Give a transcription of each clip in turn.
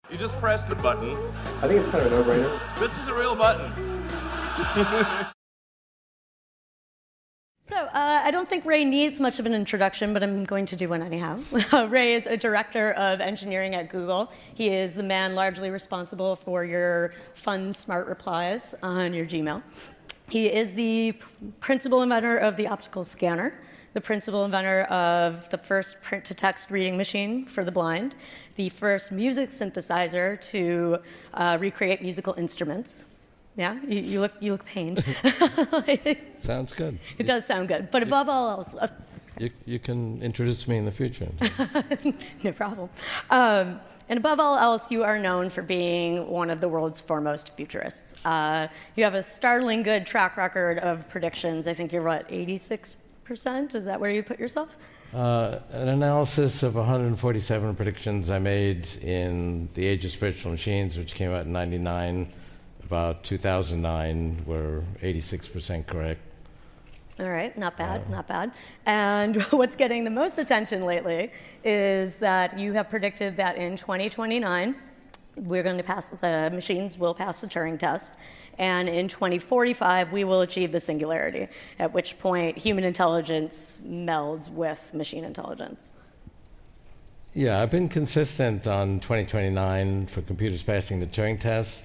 You just press the button. I think it's kind of a no-brainer. This is a real button. So I don't think Ray needs much of an introduction, but I'm going to do one anyhow. Ray is a director of engineering at Google. He is the man largely responsible for your fun, smart replies on your Gmail. He is the principal inventor of the optical scanner, the principal inventor of the first print-to-text reading machine for the blind, the first music synthesizer to recreate musical instruments. Yeah, you look pained. Sounds good. It does sound good, but above all else, You can introduce me in the future. no problem. And above all else, you are known for being one of the world's foremost futurists. You have a startling good track record of predictions. I think you're what, 86%? Is that where you put yourself? An analysis of 147 predictions I made in The Age of Spiritual Machines, which came out in '99. About 2009, were 86% correct. All right, not bad, not bad. And what's getting the most attention lately is that you have predicted that in 2029, we're going to pass, the machines will pass the Turing test, and in 2045, we will achieve the singularity, at which point human intelligence melds with machine intelligence. Yeah, I've been consistent on 2029 for computers passing the Turing test.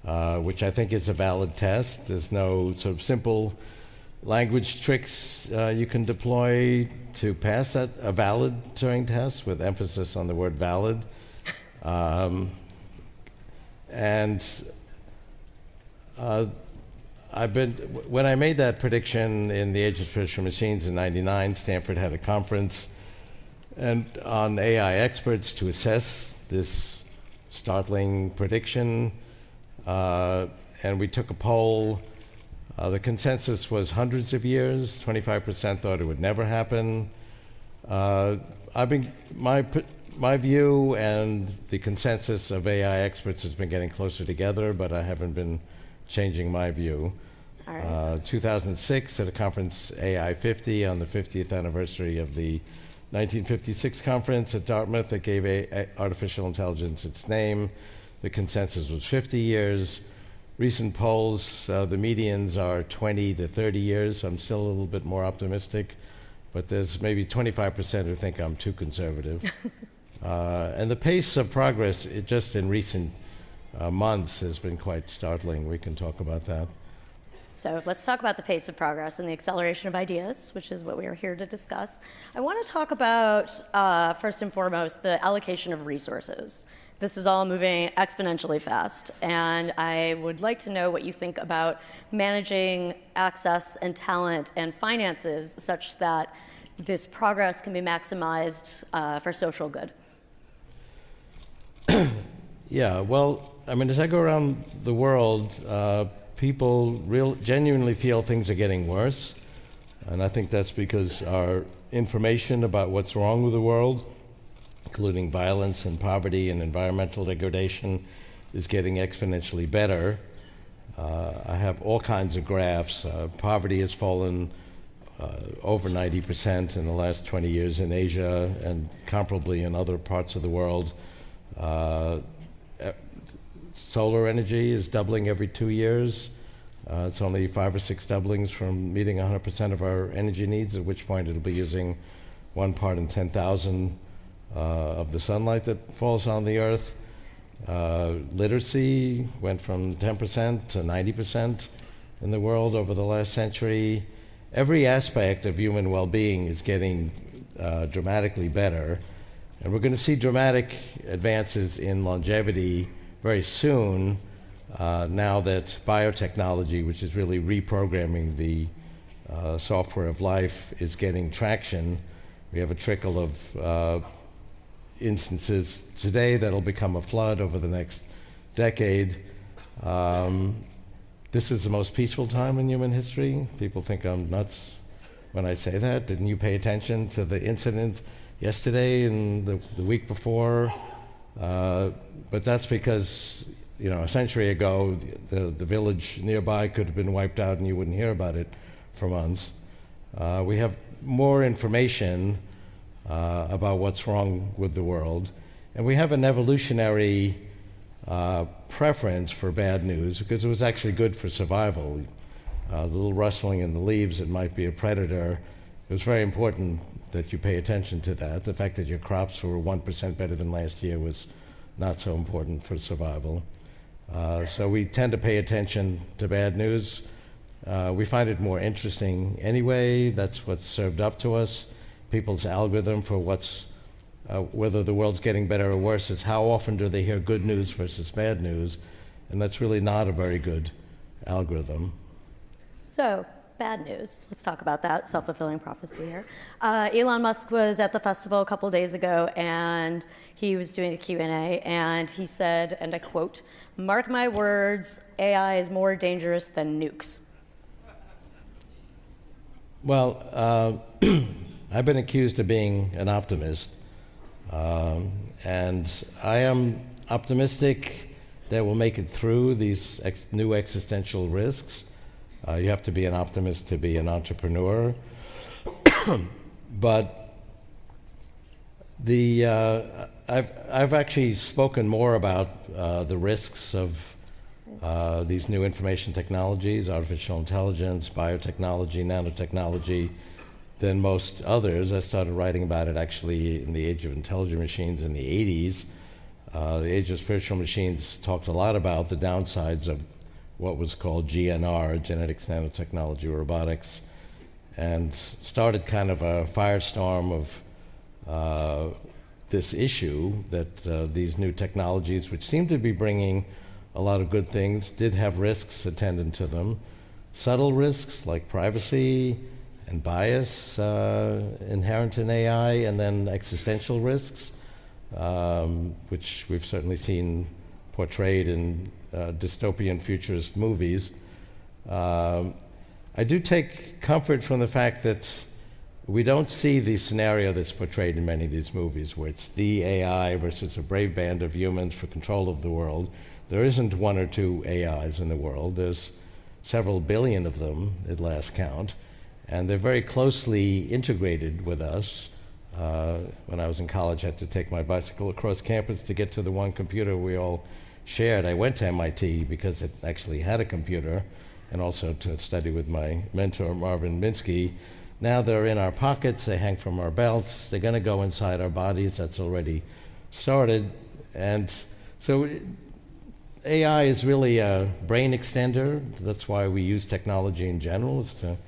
Which I think is a valid test. There's no sort of simple language tricks you can deploy to pass a valid Turing test, with emphasis on the word valid. When I made that prediction in The Age of Spiritual Machines in '99, Stanford had a conference and on AI experts to assess this startling prediction. And we took a poll. The consensus was hundreds of years. 25% thought it would never happen. My view and the consensus of AI experts has been getting closer together, but I haven't been changing my view. All right. 2006, at a conference, AI 50, on the 50th anniversary of the 1956 conference at Dartmouth that gave artificial intelligence its name. The consensus was 50 years. Recent polls, the medians are 20 to 30 years. I'm still a little bit more optimistic, but there's maybe 25% who think I'm too conservative. And the pace of progress, just in recent months, has been quite startling. We can talk about that. So let's talk about the pace of progress and the acceleration of ideas, which is what we are here to discuss. I want to talk about, first and foremost, the allocation of resources. This is all moving exponentially fast, and I would like to know what you think about managing access and talent and finances such that this progress can be maximized for social good. Yeah, well, I mean, as I go around the world, people genuinely feel things are getting worse, and I think that's because our information about what's wrong with the world, including violence and poverty and environmental degradation, is getting exponentially better. I have all kinds of graphs. Poverty has fallen over 90% in the last 20 years in Asia and comparably in other parts of the world. Solar energy is doubling every 2 years. It's only 5 or 6 doublings from meeting 100% of our energy needs, at which point it'll be using 1 part in 10,000 of the sunlight that falls on the earth. Literacy went from 10% to 90% in the world over the last century. Every aspect of human well-being is getting dramatically better, and we're going to see dramatic advances in longevity very soon, now that biotechnology, which is really reprogramming the software of life, is getting traction. We have a trickle of instances today that'll become a flood over the next decade. This is the most peaceful time in human history. People think I'm nuts when I say that. Didn't you pay attention to the incident yesterday and the week before? But that's because, a century ago, the village nearby could have been wiped out and you wouldn't hear about it for months. We have more information about what's wrong with the world. And we have an evolutionary preference for bad news because it was actually good for survival. The little rustling in the leaves, it might be a predator. It was very important that you pay attention to that. The fact that your crops were 1% better than last year was not so important for survival. So we tend to pay attention to bad news. We find it more interesting anyway. That's what's served up to us. People's algorithm for whether the world's getting better or worse is how often do they hear good news versus bad news, and that's really not a very good algorithm. So, bad news. Let's talk about that. Self-fulfilling prophecy here. Elon Musk was at the festival a couple days ago, and he was doing a Q&A, and he said, and I quote, "Mark my words, AI is more dangerous than nukes." Well, I've been accused of being an optimist, and I am optimistic that we'll make it through these new existential risks. You have to be an optimist to be an entrepreneur. But I've actually spoken more about the risks of these new information technologies, artificial intelligence, biotechnology, nanotechnology, than most others. I started writing about it actually in the age of intelligent machines in the 80s. The age of spiritual machines talked a lot about the downsides of what was called GNR, genetics, nanotechnology, robotics, and started kind of a firestorm of this issue that these new technologies, which seem to be bringing a lot of good things, did have risks attendant to them. Subtle risks like privacy and bias inherent in AI, and then existential risks, which we've certainly seen portrayed in dystopian futurist movies. I do take comfort from the fact that we don't see the scenario that's portrayed in many of these movies, where it's the AI versus a brave band of humans for control of the world. There isn't one or two AIs in the world. There's several billion of them at last count, and they're very closely integrated with us. When I was in college, I had to take my bicycle across campus to get to the one computer we all shared. I went to MIT because it actually had a computer, and also to study with my mentor, Marvin Minsky. Now they're in our pockets, they hang from our belts, they're going to go inside our bodies. That's already started. And so AI is really a brain extender. That's why we use technology in general, is to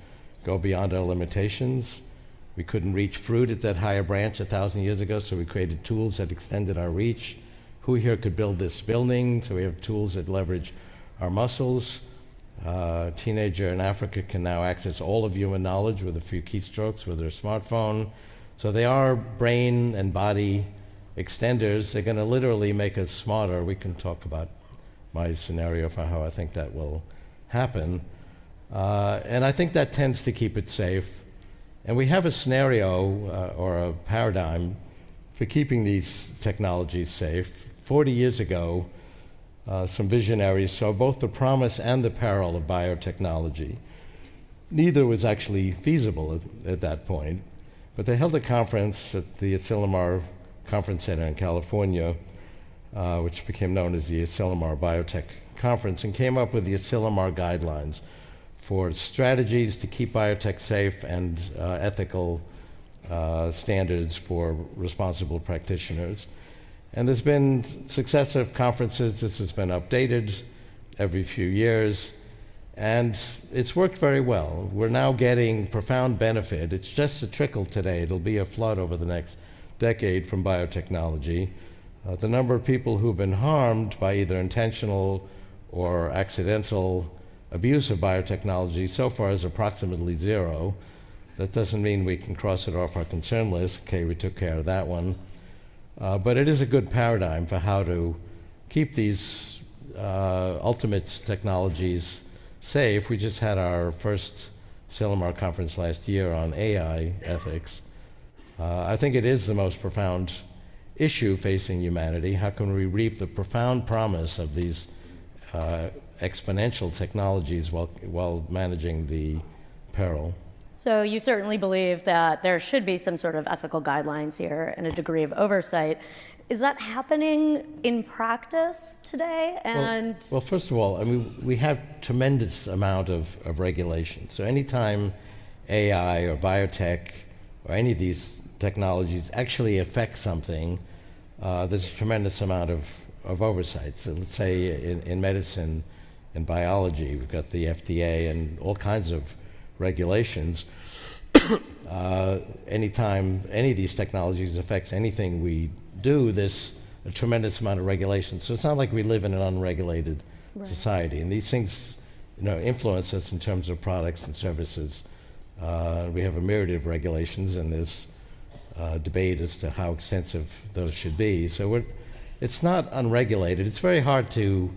go beyond our limitations. We couldn't reach fruit at that higher branch 1,000 years ago, so we created tools that extended our reach. Who here could build this building? So we have tools that leverage our muscles. A teenager in Africa can now access all of human knowledge with a few keystrokes with their smartphone. So they are brain and body extenders. They're going to literally make us smarter. We can talk about my scenario for how I think that will happen. And I think that tends to keep it safe. And we have a scenario or a paradigm for keeping these technologies safe. 40 years ago, some visionaries saw both the promise and the peril of biotechnology. Neither was actually feasible at that point, but they held a conference at the Asilomar Conference Center in California, which became known as the Asilomar Biotech Conference, and came up with the Asilomar guidelines for strategies to keep biotech safe and ethical standards for responsible practitioners. And there's been successive conferences. This has been updated every few years, and it's worked very well. We're now getting profound benefit. It's just a trickle today. It'll be a flood over the next decade from biotechnology. The number of people who've been harmed by either intentional or accidental abuse of biotechnology so far is approximately zero. That doesn't mean we can cross it off our concern list. Okay, we took care of that one. But it is a good paradigm for how to keep these ultimate technologies safe. We just had our first Asilomar conference last year on AI ethics. I think it is the most profound issue facing humanity. How can we reap the profound promise of these exponential technologies while managing the peril? So you certainly believe that there should be some sort of ethical guidelines here and a degree of oversight. Is that happening in practice today? And Well, first of all, I mean, we have tremendous amount of regulation. So anytime AI or biotech or any of these technologies actually affect something, there's a tremendous amount of oversight. So let's say in medicine and biology, we've got the FDA and all kinds of regulations. Anytime any of these technologies affects anything we do, there's a tremendous amount of regulation. So it's not like we live in an unregulated society. And these things, influence us in terms of products and services. We have a myriad of regulations, and there's debate as to how extensive those should be. So it's not unregulated. It's very hard to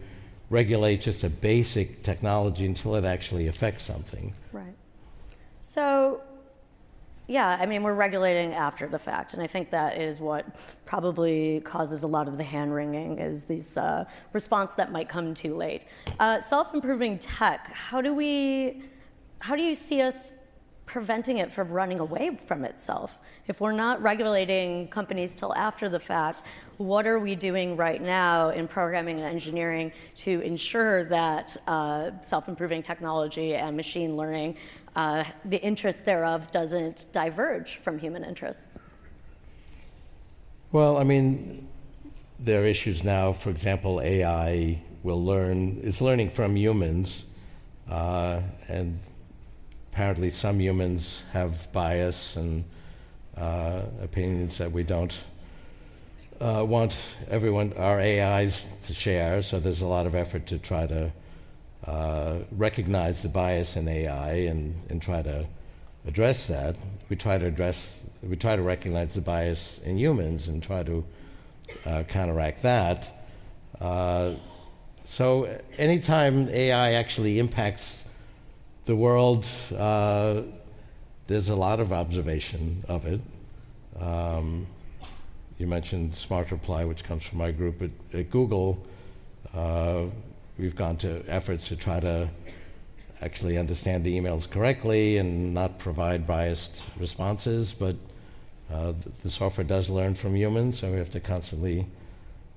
regulate just a basic technology until it actually affects something. Right. So, yeah, I mean, we're regulating after the fact, and I think that is what probably causes a lot of the hand-wringing, is these response that might come too late. Self-improving tech, how do you see us preventing it from running away from itself? If we're not regulating companies till after the fact, what are we doing right now in programming and engineering to ensure that self-improving technology and machine learning, the interest thereof doesn't diverge from human interests? Well, I mean, there are issues now. For example, AI is learning from humans, and apparently some humans have bias and opinions that we don't want our AIs to share. So there's a lot of effort to try to recognize the bias in AI and try to address that. We try to recognize the bias in humans and try to counteract that. So anytime AI actually impacts the world, there's a lot of observation of it. You mentioned Smart Reply, which comes from my group at Google. We've gone to efforts to try to actually understand the emails correctly and not provide biased responses, but the software does learn from humans, so we have to constantly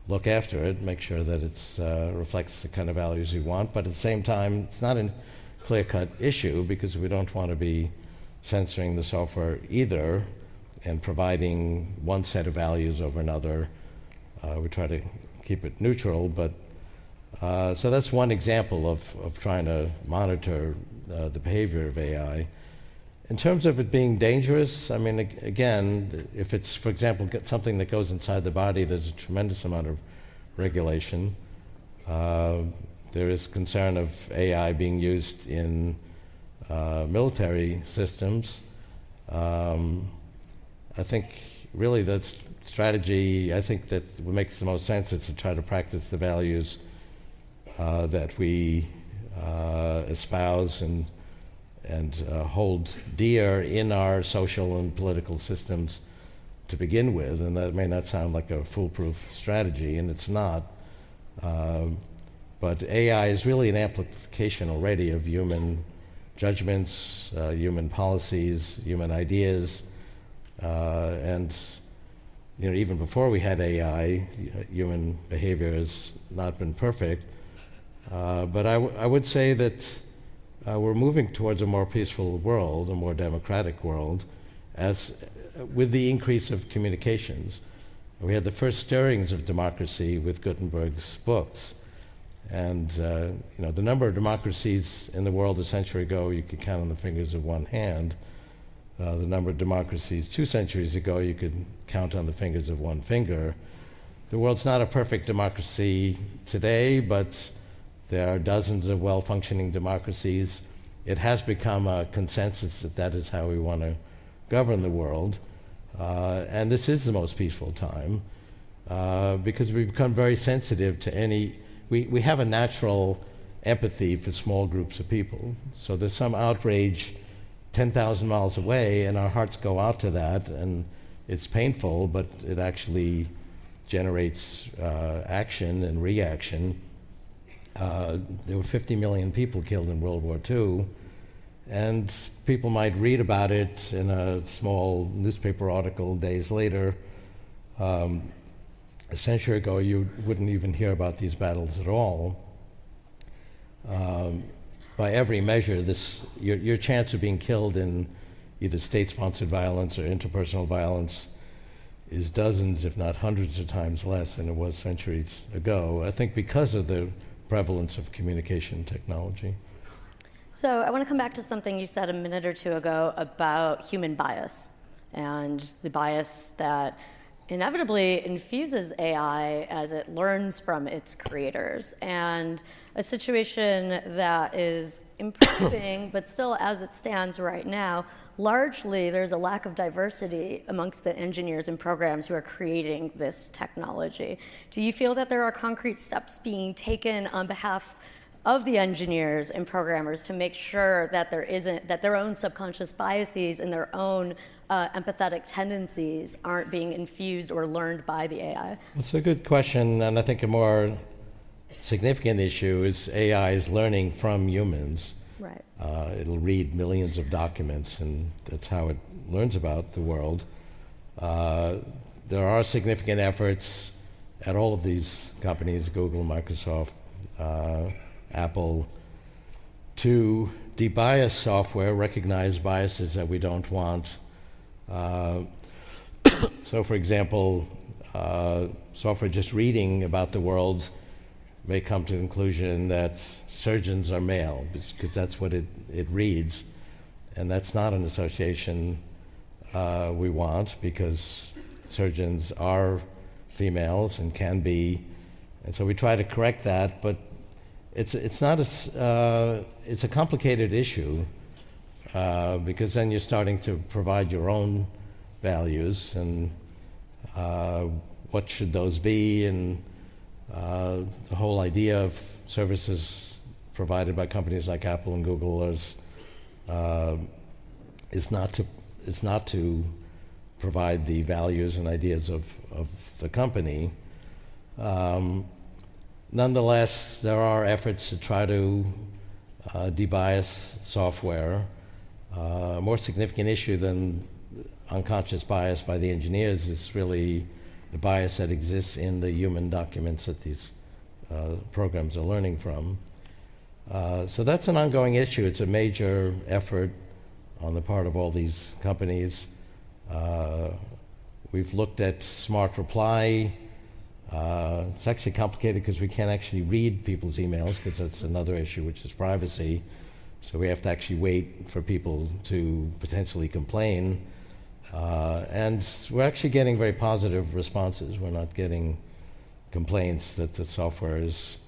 look after it, make sure that it reflects the kind of values we want. But at the same time, it's not a clear-cut issue, because we don't want to be censoring the software either and providing one set of values over another. We try to keep it neutral, but so that's one example of trying to monitor the behavior of AI. In terms of it being dangerous, I mean, again, if it's, for example, something that goes inside the body, there's a tremendous amount of regulation. There is concern of AI being used in military systems. I think really that strategy, I think that what makes the most sense is to try to practice the values that we espouse and hold dear in our social and political systems to begin with. And that may not sound like a foolproof strategy, and it's not. But AI is really an amplification already of human judgments, human policies, human ideas. And even before we had AI, human behavior has not been perfect. But I would say that we're moving towards a more peaceful world, a more democratic world, with the increase of communications. We had the first stirrings of democracy with Gutenberg's books. And the number of democracies in the world a century ago, you could count on the fingers of one hand. The number of democracies 2 centuries ago, you could count on the fingers of one finger. The world's not a perfect democracy today, but there are dozens of well-functioning democracies. It has become a consensus that is how we want to govern the world. And this is the most peaceful time because we've become very sensitive to we have a natural empathy for small groups of people. So there's some outrage 10,000 miles away, and our hearts go out to that, and it's painful, but it actually generates action and reaction. There were 50 million people killed in World War II, and people might read about it in a small newspaper article days later, a century ago, you wouldn't even hear about these battles at all. By every measure, your chance of being killed in either state-sponsored violence or interpersonal violence is dozens, if not hundreds of times less than it was centuries ago, I think because of the prevalence of communication technology. So I want to come back to something you said a minute or two ago about human bias and the bias that inevitably infuses AI as it learns from its creators, and a situation that is improving, but still as it stands right now, largely there's a lack of diversity amongst the engineers and programs who are creating this technology. Do you feel that there are concrete steps being taken on behalf of the engineers and programmers to make sure that that their own subconscious biases and their own empathetic tendencies aren't being infused or learned by the AI? It's a good question, and I think a more significant issue is AI is learning from humans. Right. It'll read millions of documents, and that's how it learns about the world. There are significant efforts at all of these companies, Google, Microsoft, Apple, to debias software, recognize biases that we don't want. So, for example, software just reading about the world may come to the conclusion that surgeons are male, because that's what it reads. And that's not an association we want, because surgeons are females and can be. And so we try to correct that, but it's a complicated issue, because then you're starting to provide your own values, and what should those be, and the whole idea of services provided by companies like Apple and Google is not to provide the values and ideas of the company. Nonetheless, there are efforts to try to debias software. A more significant issue than unconscious bias by the engineers is really the bias that exists in the human documents that these programs are learning from. So that's an ongoing issue. It's a major effort on the part of all these companies. We've looked at smart reply. It's actually complicated because we can't actually read people's emails, because that's another issue, which is privacy. So we have to actually wait for people to potentially complain. And we're actually getting very positive responses. We're not getting complaints that the software is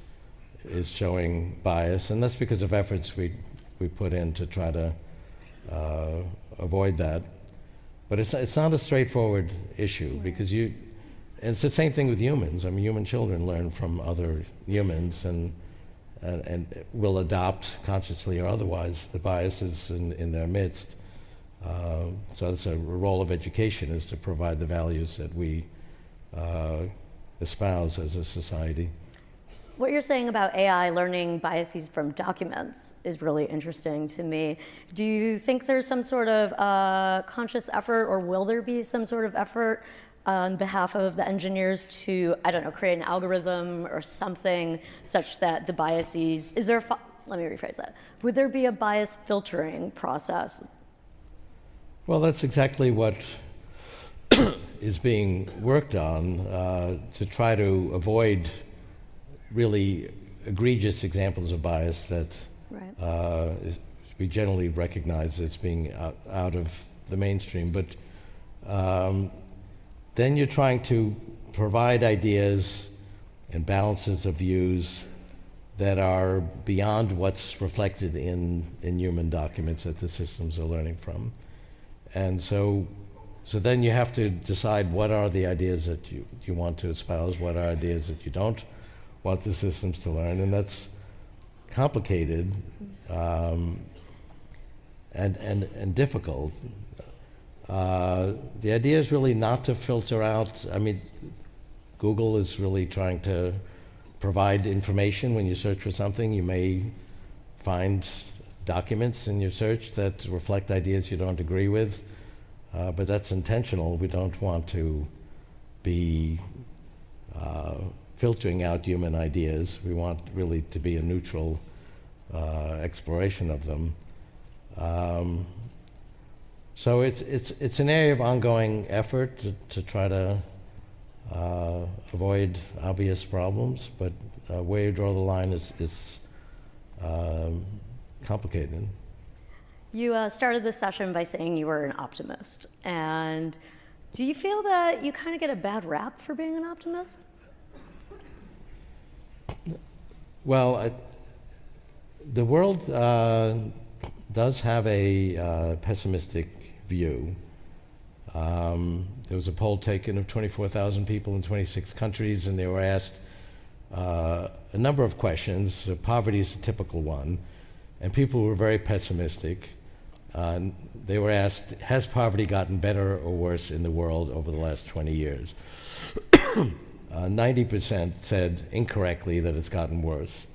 showing bias, and that's because of efforts we put in to try to avoid that. But it's not a straightforward issue, because and it's the same thing with humans. I mean, human children learn from other humans and will adopt, consciously or otherwise, the biases in their midst. So it's a role of education, is to provide the values that we espouse as a society. What you're saying about AI learning biases from documents is really interesting to me. Do you think there's some sort of conscious effort, or will there be some sort of effort on behalf of the engineers to, I don't know, create an algorithm or something such that the biases, let me rephrase that. Would there be a bias filtering process? Well, that's exactly what is being worked on, to try to avoid really egregious examples of bias that we generally recognize as being out of the mainstream. But then you're trying to provide ideas and balances of views that are beyond what's reflected in human documents that the systems are learning from. And so then you have to decide what are the ideas that you want to espouse, what are ideas that you don't want the systems to learn, and that's complicated and difficult. The idea is really not to filter out. I mean, Google is really trying to provide information. When you search for something, you may find documents in your search that reflect ideas you don't agree with, but that's intentional. We don't want to be filtering out human ideas. We want really to be a neutral exploration of them. So it's an area of ongoing effort to try to avoid obvious problems, but where you draw the line is complicated. You started this session by saying you were an optimist. And do you feel that you kind of get a bad rap for being an optimist? Well, the world does have a pessimistic view. There was a poll taken of 24,000 people in 26 countries, and they were asked a number of questions. Poverty is a typical one, and people were very pessimistic. They were asked, has poverty gotten better or worse in the world over the last 20 years? 90% said incorrectly that it's gotten worse.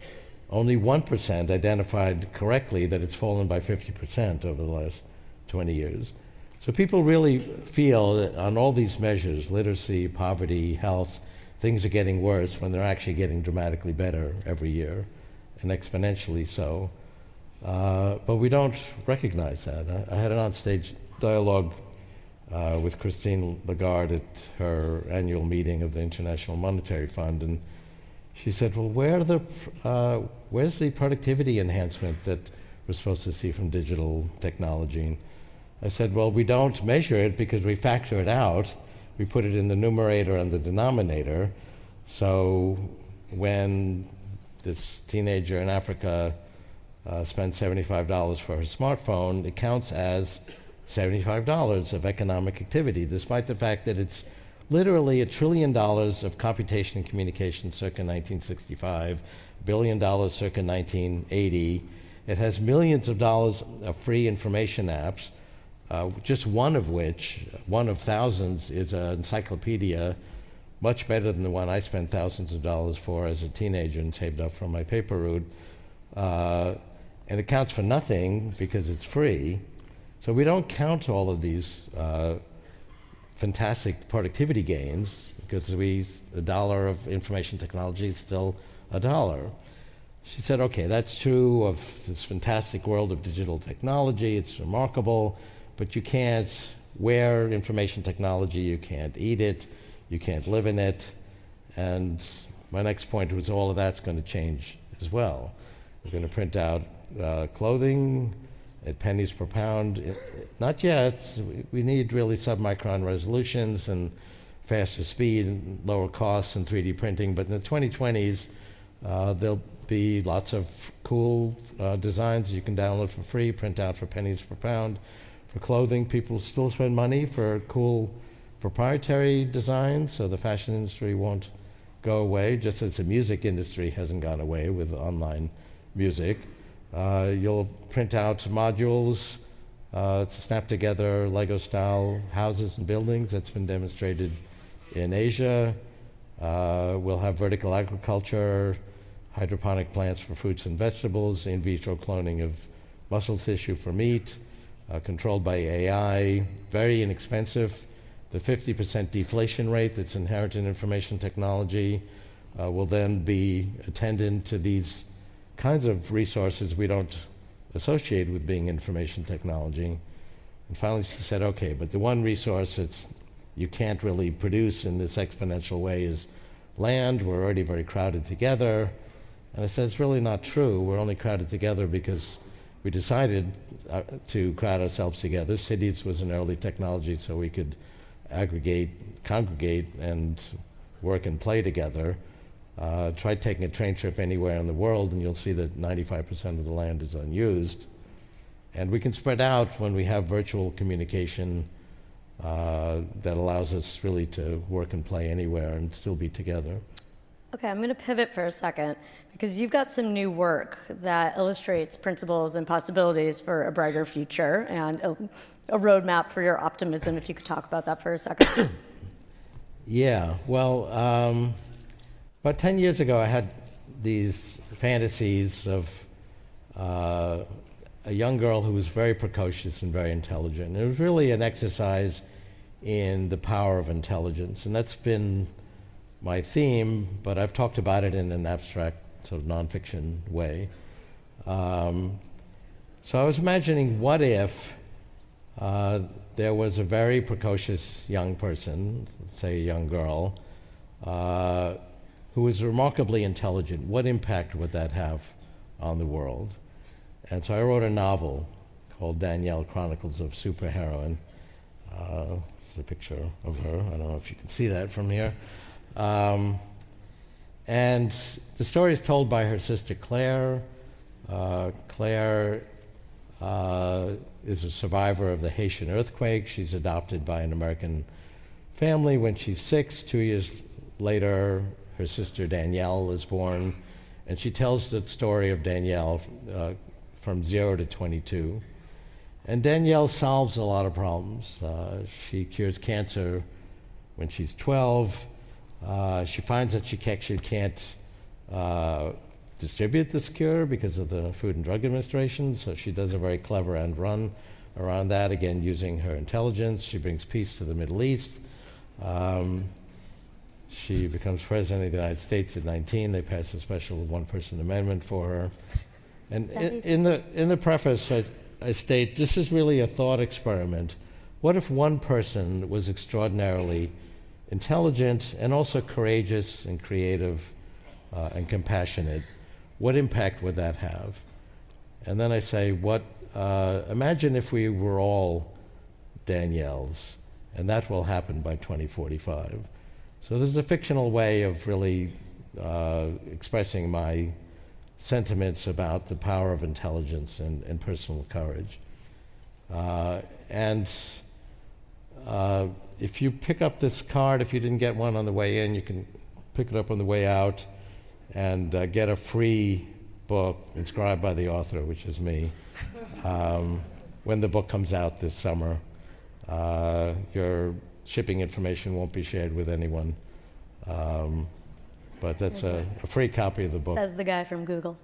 Only 1% identified correctly that it's fallen by 50% over the last 20 years. So people really feel that on all these measures, literacy, poverty, health, things are getting worse when they're actually getting dramatically better every year, and exponentially so. But we don't recognize that. I had an onstage dialogue with Christine Lagarde at her annual meeting of the International Monetary Fund, and she said, well, where's the productivity enhancement that we're supposed to see from digital technology? I said, well, we don't measure it because we factor it out. We put it in the numerator and the denominator. So when this teenager in Africa spends $75 for her smartphone, it counts as $75 of economic activity, despite the fact that it's literally $1 trillion of computation and communication circa 1965, $1 billion circa 1980. It has millions of dollars of free information apps, just one of which, one of thousands, is an encyclopedia, much better than the one I spent thousands of dollars for as a teenager and saved up from my paper route. And it counts for nothing because it's free. So we don't count all of these fantastic productivity gains because a dollar of information technology is still a dollar. She said, okay, that's true of this fantastic world of digital technology. It's remarkable, but you can't wear information technology. You can't eat it. You can't live in it. And my next point was all of that's going to change as well. We're going to print out clothing at pennies per pound. Not yet. We need really submicron resolutions and faster speed and lower costs and 3D printing. But in the 2020s, there'll be lots of cool designs you can download for free, print out for pennies per pound. For clothing, people still spend money for cool proprietary designs, so the fashion industry won't go away, just as the music industry hasn't gone away with online music. You'll print out modules to snap together Lego-style houses and buildings. That's been demonstrated in Asia. We'll have vertical agriculture, hydroponic plants for fruits and vegetables, in vitro cloning of muscle tissue for meat, controlled by AI, very inexpensive. The 50% deflation rate that's inherent in information technology will then be attendant to these kinds of resources we don't associate with being information technology. And finally she said, okay, but the one resource that's you can't really produce in this exponential way is land. We're already very crowded together. And I said, it's really not true. We're only crowded together because we decided to crowd ourselves together. Cities was an early technology so we could aggregate, congregate, and work and play together. Try taking a train trip anywhere in the world and you'll see that 95% of the land is unused. And we can spread out when we have virtual communication that allows us really to work and play anywhere and still be together. Okay, I'm going to pivot for a second because you've got some new work that illustrates principles and possibilities for a brighter future and a roadmap for your optimism, if you could talk about that for a second. Yeah, well, about 10 years ago I had these fantasies of a young girl who was very precocious and very intelligent. It was really an exercise in the power of intelligence, and that's been my theme, but I've talked about it in an abstract sort of nonfiction way. So I was imagining, what if there was a very precocious young person, say a young girl, who was remarkably intelligent? What impact would that have on the world? And so I wrote a novel called Danielle, Chronicles of Superheroine. This is a picture of her. I don't know if you can see that from here. And the story is told by her sister Claire. Claire is a survivor of the Haitian earthquake. She's adopted by an American family when she's 6. 2 years later, her sister Danielle is born, and she tells the story of Danielle from 0 to 22. And Danielle solves a lot of problems. She cures cancer when she's 12. She finds that she actually can't distribute this cure because of the Food and Drug Administration, so she does a very clever end run around that, again using her intelligence. She brings peace to the Middle East. She becomes president of the United States at 19. They pass a special one-person amendment for her. And in the preface, I state, this is really a thought experiment. What if one person was extraordinarily intelligent and also courageous and creative and compassionate? What impact would that have? And then I say, imagine if we were all Danielles, and that will happen by 2045. So this is a fictional way of really expressing my sentiments about the power of intelligence and personal courage. If you pick up this card, if you didn't get one on the way in, you can pick it up on the way out and get a free book inscribed by the author, which is me, when the book comes out this summer. Your shipping information won't be shared with anyone, but that's a free copy of the book. Says the guy from Google.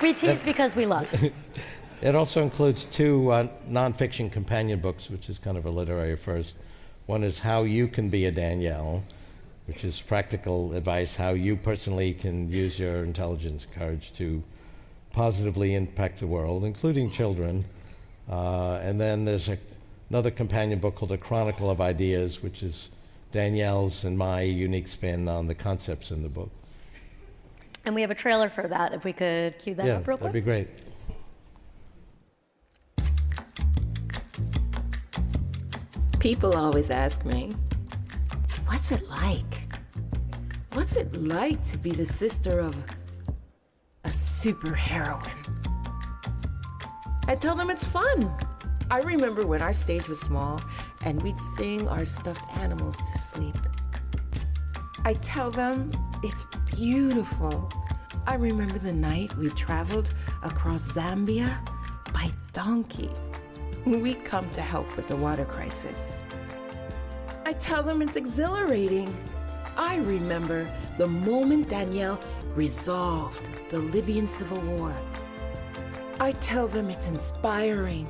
We tease because we love. It also includes 2 nonfiction companion books, which is kind of a literary first. One is How You Can Be a Danielle, which is practical advice, how you personally can use your intelligence and courage to positively impact the world, including children. And then there's another companion book called A Chronicle of Ideas, which is Danielle's and my unique spin on the concepts in the book. And we have a trailer for that, if we could cue that up real quick. That'd be great. People always ask me, what's it like? What's it like to be the sister of a superheroine? I tell them it's fun. I remember when our stage was small and we'd sing our stuffed animals to sleep. I tell them it's beautiful. I remember the night we traveled across Zambia by donkey. We'd come to help with the water crisis. I tell them it's exhilarating. I remember the moment Danielle resolved the Libyan civil war. I tell them it's inspiring.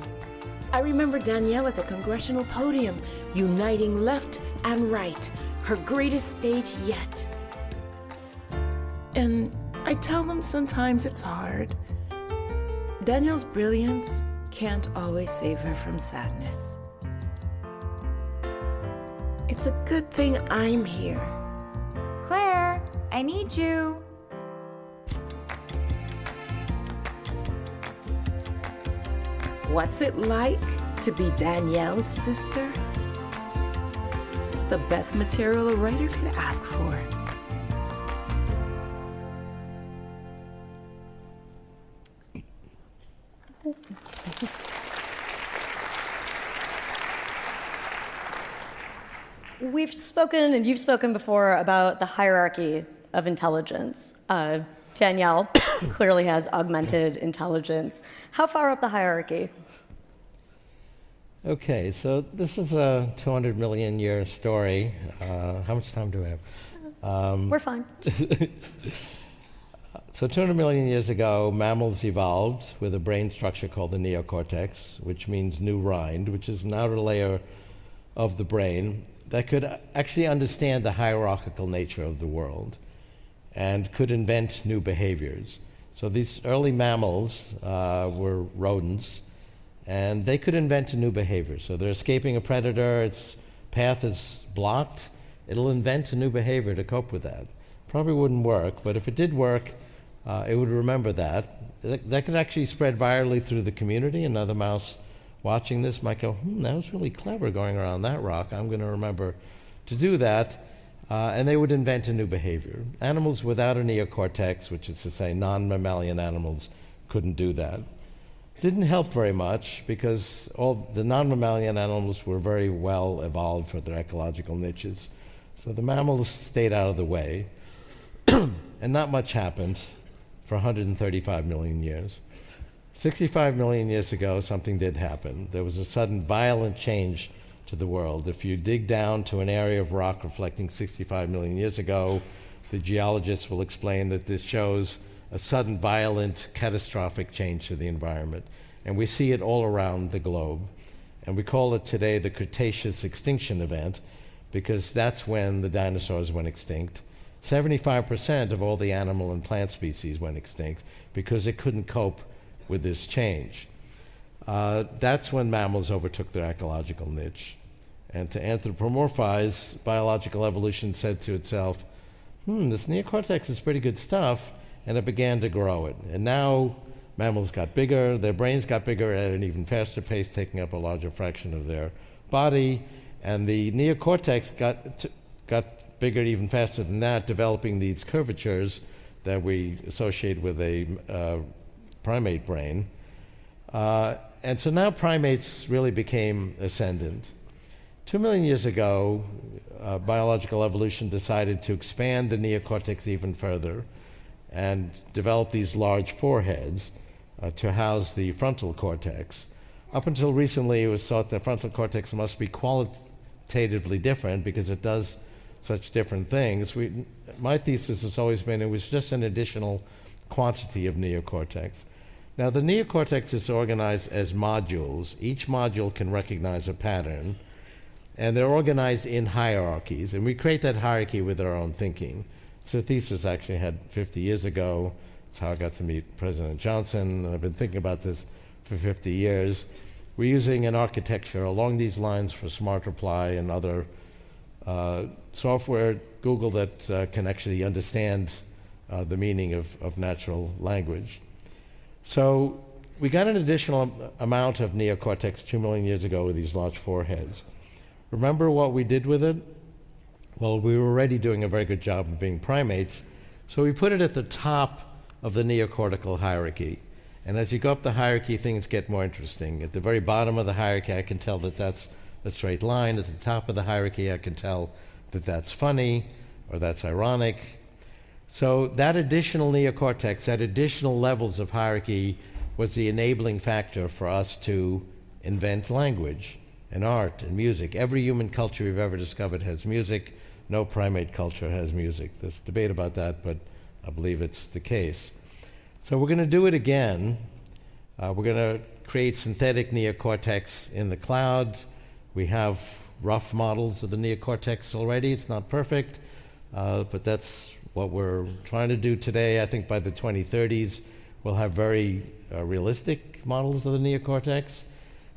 I remember Danielle at the congressional podium, uniting left and right, her greatest stage yet. And I tell them sometimes it's hard. Danielle's brilliance can't always save her from sadness. It's a good thing I'm here. Claire, I need you. What's it like to be Danielle's sister? It's the best material a writer could ask for. We've spoken, and you've spoken before, about the hierarchy of intelligence. Danielle clearly has augmented intelligence. How far up the hierarchy? Okay, so this is a 200 million year story. How much time do we have? We're fine. So 200 million years ago, mammals evolved with a brain structure called the neocortex, which means new rind, which is an outer layer of the brain that could actually understand the hierarchical nature of the world and could invent new behaviors. So these early mammals were rodents, and they could invent a new behavior. So they're escaping a predator, its path is blocked, it'll invent a new behavior to cope with that. Probably wouldn't work, but if it did work, it would remember that. That could actually spread virally through the community. Another mouse watching this might go, that was really clever going around that rock. I'm going to remember to do that. And they would invent a new behavior. Animals without a neocortex, which is to say non-mammalian animals, couldn't do that. Didn't help very much because all the non-mammalian animals were very well evolved for their ecological niches. So the mammals stayed out of the way, and not much happened for 135 million years. 65 million years ago, something did happen. There was a sudden violent change to the world. If you dig down to an area of rock reflecting 65 million years ago, the geologists will explain that this shows a sudden violent catastrophic change to the environment. And we see it all around the globe. And we call it today the Cretaceous extinction event because that's when the dinosaurs went extinct. 75% of all the animal and plant species went extinct because it couldn't cope with this change. That's when mammals overtook their ecological niche. And to anthropomorphize, biological evolution said to itself, this neocortex is pretty good stuff, and it began to grow it. And now mammals got bigger, their brains got bigger at an even faster pace, taking up a larger fraction of their body, and the neocortex got bigger even faster than that, developing these curvatures that we associate with a primate brain. And so now primates really became ascendant. 2 million years ago, biological evolution decided to expand the neocortex even further and develop these large foreheads to house the frontal cortex. Up until recently, it was thought that frontal cortex must be qualitatively different because it does such different things. My thesis has always been it was just an additional quantity of neocortex. Now, the neocortex is organized as modules. Each module can recognize a pattern, and they're organized in hierarchies, and we create that hierarchy with our own thinking. It's a thesis I actually had 50 years ago. It's how I got to meet President Johnson, and I've been thinking about this for 50 years. We're using an architecture along these lines for Smart Reply and other software at Google that can actually understand the meaning of natural language. So we got an additional amount of neocortex 2 million years ago with these large foreheads. Remember what we did with it? Well, we were already doing a very good job of being primates, so we put it at the top of the neocortical hierarchy. And as you go up the hierarchy, things get more interesting. At the very bottom of the hierarchy, I can tell that that's a straight line. At the top of the hierarchy, I can tell that that's funny or that's ironic. So that additional neocortex, that additional levels of hierarchy was the enabling factor for us to invent language and art and music. Every human culture we've ever discovered has music. No primate culture has music. There's debate about that, but I believe it's the case. So we're going to do it again. We're going to create synthetic neocortex in the cloud. We have rough models of the neocortex already. It's not perfect, but that's what we're trying to do today. I think by the 2030s, we'll have very realistic models of the neocortex,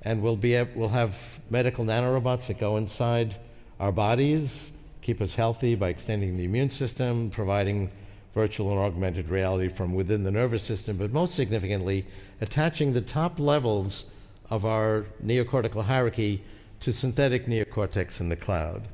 and we'll have medical nanorobots that go inside our bodies, keep us healthy by extending the immune system, providing virtual and augmented reality from within the nervous system, but most significantly, attaching the top levels of our neocortical hierarchy to synthetic neocortex in the cloud.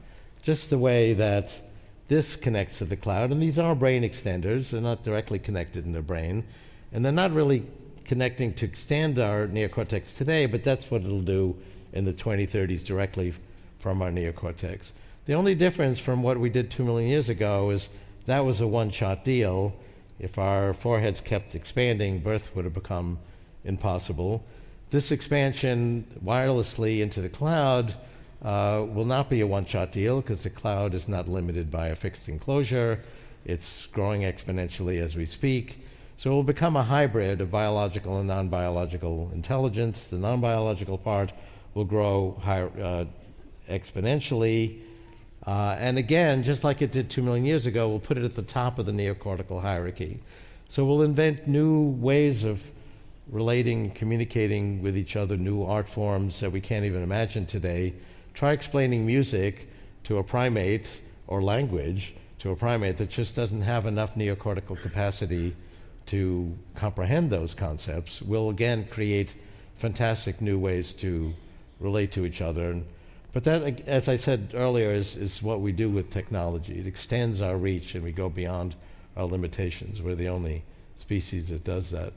Just the way that this connects to the cloud, and these are brain extenders. They're not directly connected in the brain, and they're not really connecting to extend our neocortex today, but that's what it'll do in the 2030s directly from our neocortex. The only difference from what we did 2 million years ago is that was a one-shot deal. If our foreheads kept expanding, birth would have become impossible. This expansion wirelessly into the cloud will not be a one-shot deal because the cloud is not limited by a fixed enclosure. It's growing exponentially as we speak. So it will become a hybrid of biological and non-biological intelligence. The non-biological part will grow exponentially. And again, just like it did 2 million years ago, we'll put it at the top of the neocortical hierarchy. So we'll invent new ways of relating, communicating with each other, new art forms that we can't even imagine today. Try explaining music to a primate, or language to a primate that just doesn't have enough neocortical capacity to comprehend those concepts. We'll again create fantastic new ways to relate to each other. But that, as I said earlier, is what we do with technology. It extends our reach and we go beyond our limitations. We're the only species that does that.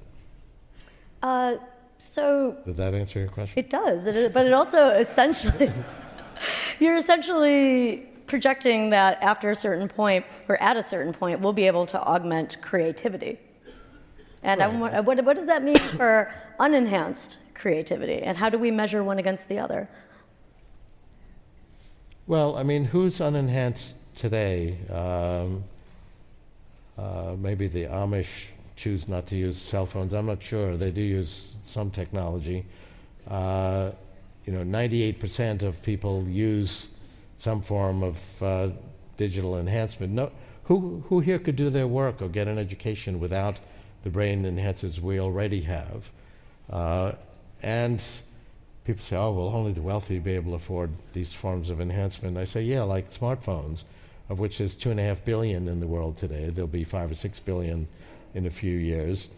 So Did that answer your question? it does, but it also essentially, you're essentially projecting that after a certain point, or at a certain point, we'll be able to augment creativity. And Right. what does that mean for unenhanced creativity, and how do we measure one against the other? Well, I mean, who's unenhanced today? Maybe the Amish choose not to use cell phones. I'm not sure. They do use some technology. 98% of people use some form of digital enhancement. No, who here could do their work or get an education without the brain enhancers we already have? And people say, oh, well, only the wealthy be able to afford these forms of enhancement. I say, yeah, like smartphones, of which there's 2.5 billion in the world today. There'll be 5 or 6 billion in a few years.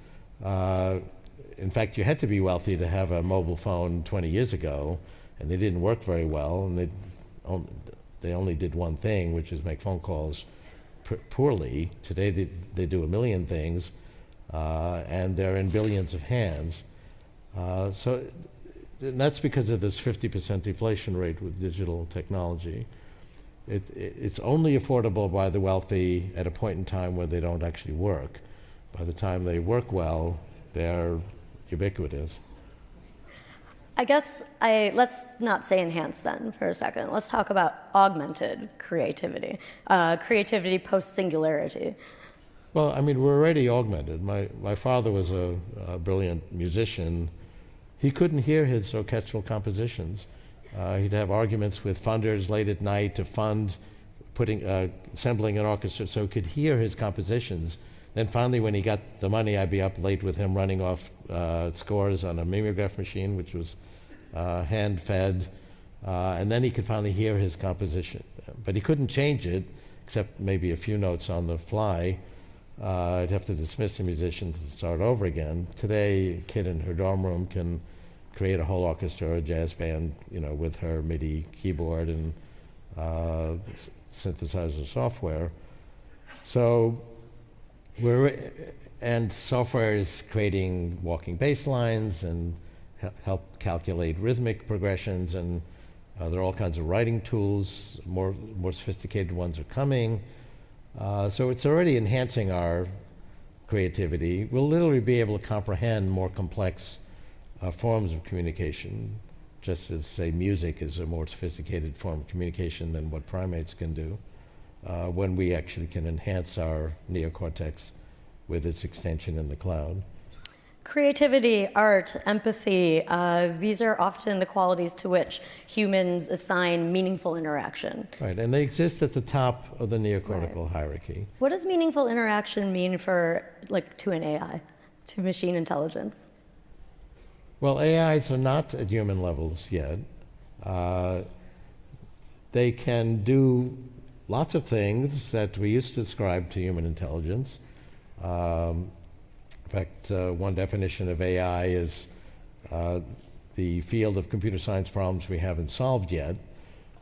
In fact, you had to be wealthy to have a mobile phone 20 years ago, and they didn't work very well, and they only did one thing, which is make phone calls poorly. Today they do 1 million things, and they're in billions of hands. So that's because of this 50% deflation rate with digital technology. It's only affordable by the wealthy at a point in time where they don't actually work. By the time they work well, they're ubiquitous. I guess let's not say enhanced then for a second. Let's talk about augmented creativity, creativity post-singularity. Well, I mean, we're already augmented. My father was a brilliant musician. He couldn't hear his orchestral compositions. He'd have arguments with funders late at night to fund assembling an orchestra so he could hear his compositions. Then finally, when he got the money, I'd be up late with him running off scores on a mimeograph machine, which was hand-fed, and then he could finally hear his composition. But he couldn't change it, except maybe a few notes on the fly. I'd have to dismiss the musicians and start over again. Today, a kid in her dorm room can create a whole orchestra or a jazz band, with her MIDI keyboard and synthesizer software. So and software is creating walking bass lines and help calculate rhythmic progressions, and there are all kinds of writing tools. More sophisticated ones are coming. So it's already enhancing our creativity. We'll literally be able to comprehend more complex forms of communication, just as, say, music is a more sophisticated form of communication than what primates can do, when we actually can enhance our neocortex with its extension in the cloud. Creativity, art, empathy, these are often the qualities to which humans assign meaningful interaction. Right, and they exist at the top of the neocortical hierarchy. What does meaningful interaction mean to an AI, to machine intelligence? Well, AIs are not at human levels yet. They can do lots of things that we used to ascribe to human intelligence. In fact, one definition of AI is the field of computer science problems we haven't solved yet.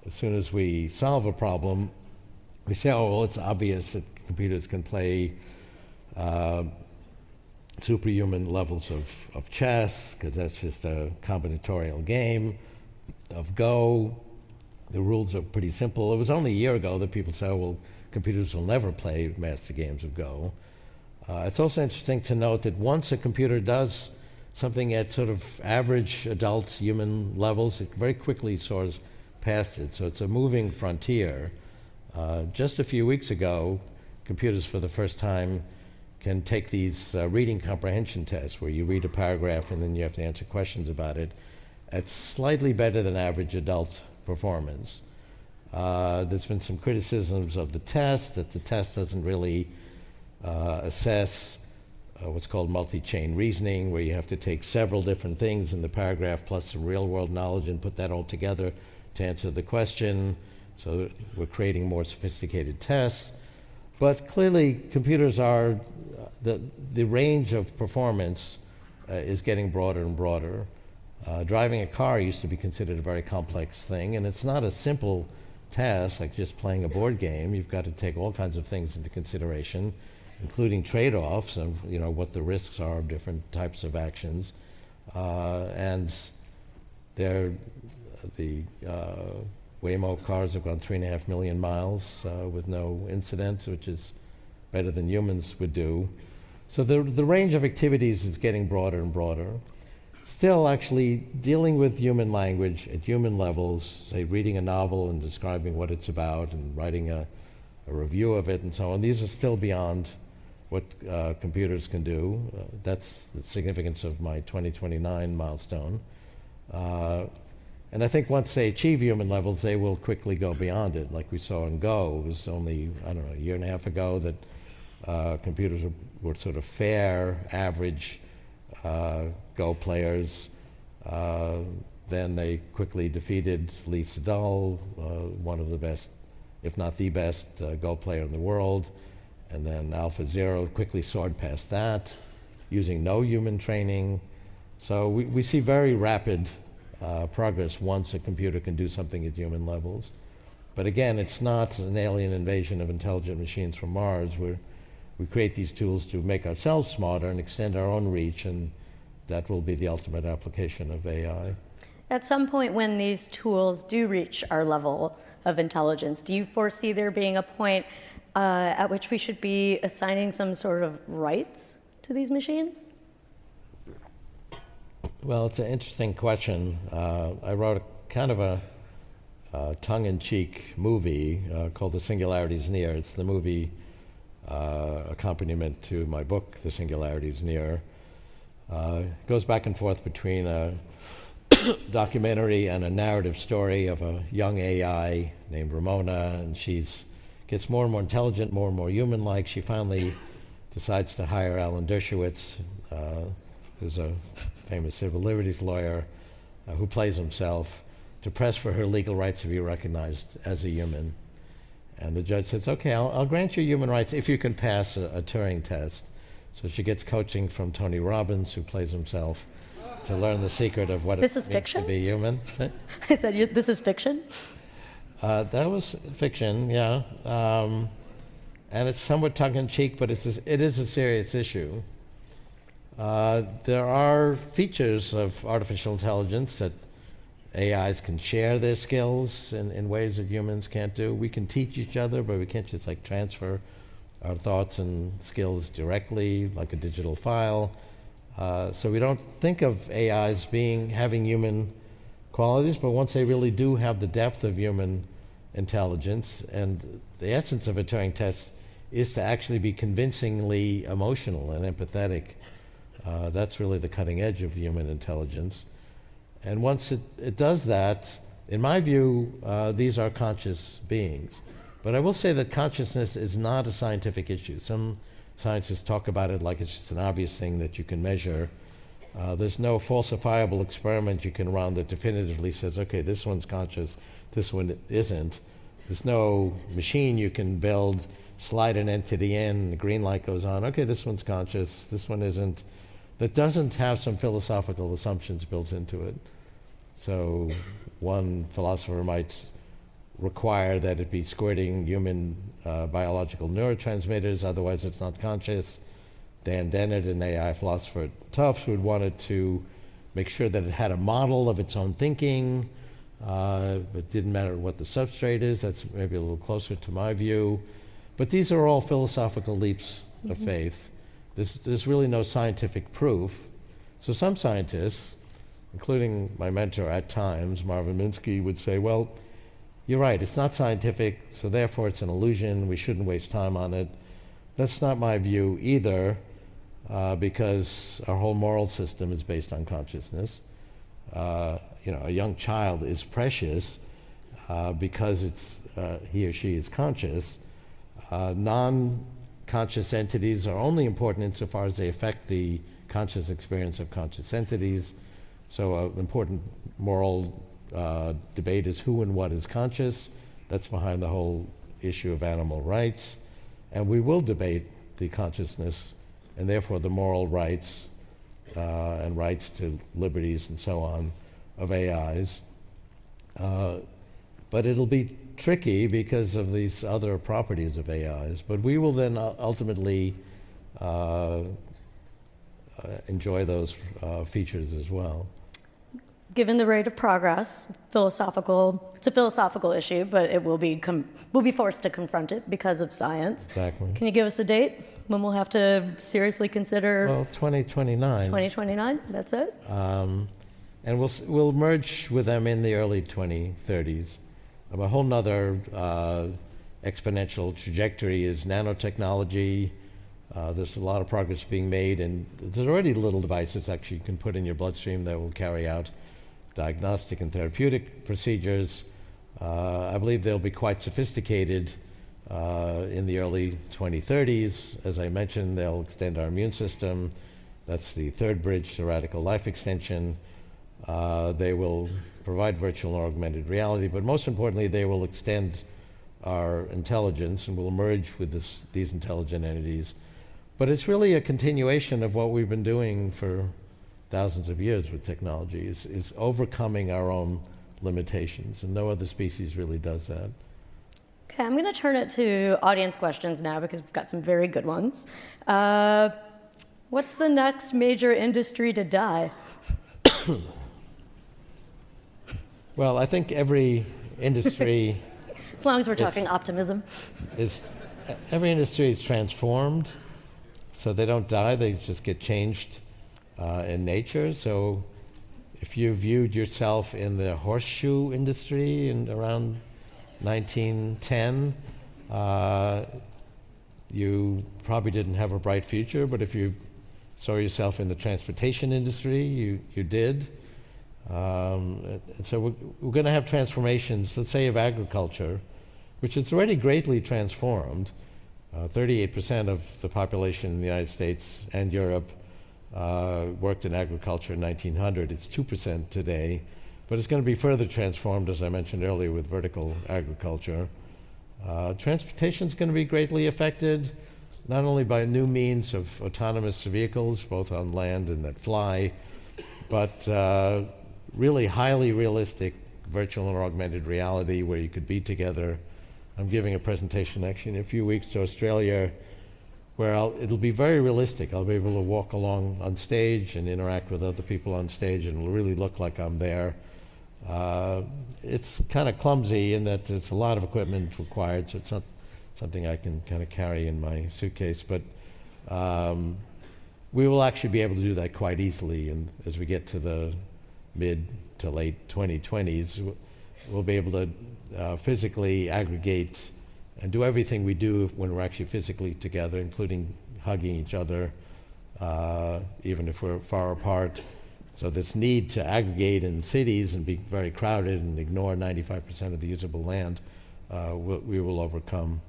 As soon as we solve a problem, we say, oh, well, it's obvious that computers can play superhuman levels of chess, because that's just a combinatorial game, of Go. The rules are pretty simple. It was only a year ago that people said, oh, well, computers will never play master games of Go. It's also interesting to note that once a computer does something at sort of average adult human levels, it very quickly soars past it. So it's a moving frontier. Just a few weeks ago, computers for the first time can take these reading comprehension tests where you read a paragraph and then you have to answer questions about it at slightly better than average adult performance. There's been some criticisms of the test, that the test doesn't really assess what's called multi-chain reasoning, where you have to take several different things in the paragraph plus some real-world knowledge and put that all together to answer the question. So we're creating more sophisticated tests. But clearly, computers are, the range of performance is getting broader and broader. Driving a car used to be considered a very complex thing, and it's not a simple task like just playing a board game. You've got to take all kinds of things into consideration, including trade-offs of what the risks are of different types of actions. And the Waymo cars have gone 3.5 million miles with no incidents, which is better than humans would do. So the range of activities is getting broader and broader. Still, actually dealing with human language at human levels, say reading a novel and describing what it's about and writing a review of it and so on, these are still beyond what computers can do. That's the significance of my 2029 milestone. And I think once they achieve human levels, they will quickly go beyond it. Like we saw in Go, it was only, I don't know, a year and a half ago that computers were sort of fair, average Go players. Then they quickly defeated Lee Sedol, one of the best, if not the best, Go player in the world. And then AlphaZero quickly soared past that, using no human training. So we see very rapid progress once a computer can do something at human levels. But again, it's not an alien invasion of intelligent machines from Mars. We create these tools to make ourselves smarter and extend our own reach, and that will be the ultimate application of AI. At some point when these tools do reach our level of intelligence, do you foresee there being a point at which we should be assigning some sort of rights to these machines? Well, it's an interesting question. I wrote kind of a tongue-in-cheek movie called The Singularity is Near. It's the movie accompaniment to my book, The Singularity is Near. It goes back and forth between a documentary and a narrative story of a young AI named Ramona, and she's gets more and more intelligent, more and more human-like. She finally decides to hire Alan Dershowitz, who's a famous civil liberties lawyer, who plays himself, to press for her legal rights to be recognized as a human. And the judge says, okay, I'll grant you human rights if you can pass a Turing test. So she gets coaching from Tony Robbins, who plays himself, to learn the secret of what it means to be human. I said, this is fiction? That was fiction, yeah. And it's somewhat tongue-in-cheek, but it is a serious issue. There are features of artificial intelligence that AIs can share their skills in ways that humans can't do. We can teach each other, but we can't just transfer our thoughts and skills directly, like a digital file. So we don't think of AIs having human qualities, but once they really do have the depth of human intelligence, and the essence of a Turing test is to actually be convincingly emotional and empathetic. That's really the cutting edge of human intelligence. And once it does that, in my view, these are conscious beings. But I will say that consciousness is not a scientific issue. Some scientists talk about it like it's just an obvious thing that you can measure. There's no falsifiable experiment you can run that definitively says, okay, this one's conscious, this one isn't. There's no machine you can build, slide an entity in, the green light goes on, okay, this one's conscious, this one isn't. That doesn't have some philosophical assumptions built into it. So one philosopher might require that it be squirting human biological neurotransmitters, otherwise it's not conscious. Dan Dennett, an AI philosopher at Tufts, would want it to make sure that it had a model of its own thinking. It didn't matter what the substrate is. That's maybe a little closer to my view. But these are all philosophical leaps of faith. There's really no scientific proof. So some scientists, including my mentor at times, Marvin Minsky, would say, well, you're right, it's not scientific, so therefore it's an illusion. We shouldn't waste time on it. That's not my view either, because our whole moral system is based on consciousness. A young child is precious because he or she is conscious. Non-conscious entities are only important insofar as they affect the conscious experience of conscious entities. So an important moral debate is who and what is conscious. That's behind the whole issue of animal rights. And we will debate the consciousness and therefore the moral rights and rights to liberties and so on of AIs. But it'll be tricky because of these other properties of AIs. But we will then ultimately enjoy those features as well. Given the rate of progress, it's a philosophical issue, but it will be we'll be forced to confront it because of science. Exactly. Can you give us a date when we'll have to seriously consider? Well, 2029. 2029, that's it? And we'll merge with them in the early 2030s. A whole nother exponential trajectory is nanotechnology. There's a lot of progress being made, and there's already little devices actually you can put in your bloodstream that will carry out diagnostic and therapeutic procedures. I believe they'll be quite sophisticated in the early 2030s. As I mentioned, they'll extend our immune system. That's the third bridge to radical life extension. They will provide virtual and augmented reality, but most importantly, they will extend our intelligence and will merge with these intelligent entities. But it's really a continuation of what we've been doing for thousands of years with technology, is overcoming our own limitations, and no other species really does that. Okay, I'm going to turn it to audience questions now because we've got some very good ones. What's the next major industry to die? Well, I think every industry As long as we're talking optimism. every industry is transformed, so they don't die, they just get changed in nature. So if you viewed yourself in the horseshoe industry in around 1910, you probably didn't have a bright future, but if you saw yourself in the transportation industry, you did. And so we're going to have transformations, let's say, of agriculture, which is already greatly transformed. 38% of the population in the United States and Europe worked in agriculture in 1900. It's 2% today, but it's going to be further transformed, as I mentioned earlier, with vertical agriculture. Transportation is going to be greatly affected, not only by new means of autonomous vehicles, both on land and that fly, but really highly realistic virtual and augmented reality where you could be together. I'm giving a presentation actually in a few weeks to Australia where it'll be very realistic. I'll be able to walk along on stage and interact with other people on stage, and it'll really look like I'm there. It's kind of clumsy in that there's a lot of equipment required, so it's not something I can kind of carry in my suitcase, but we will actually be able to do that quite easily, and as we get to the mid to late 2020s, we'll be able to physically aggregate and do everything we do when we're actually physically together, including hugging each other, even if we're far apart. So this need to aggregate in cities and be very crowded and ignore 95% of the usable land, we will overcome.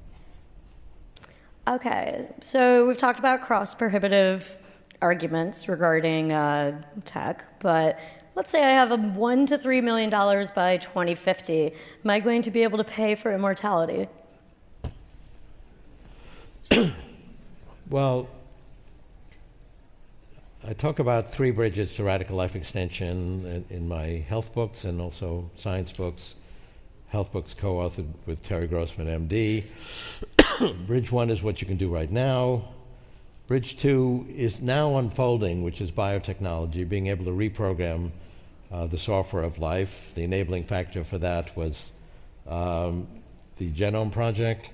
Okay, so we've talked about cross-prohibitive arguments regarding tech, but let's say I have $1 to $3 million by 2050. Am I going to be able to pay for immortality? Well, I talk about 3 bridges to radical life extension in my health books and also science books. Health books co-authored with Terry Grossman, MD. Bridge 1 is what you can do right now. Bridge 2 is now unfolding, which is biotechnology, being able to reprogram the software of life. The enabling factor for that was the Genome Project.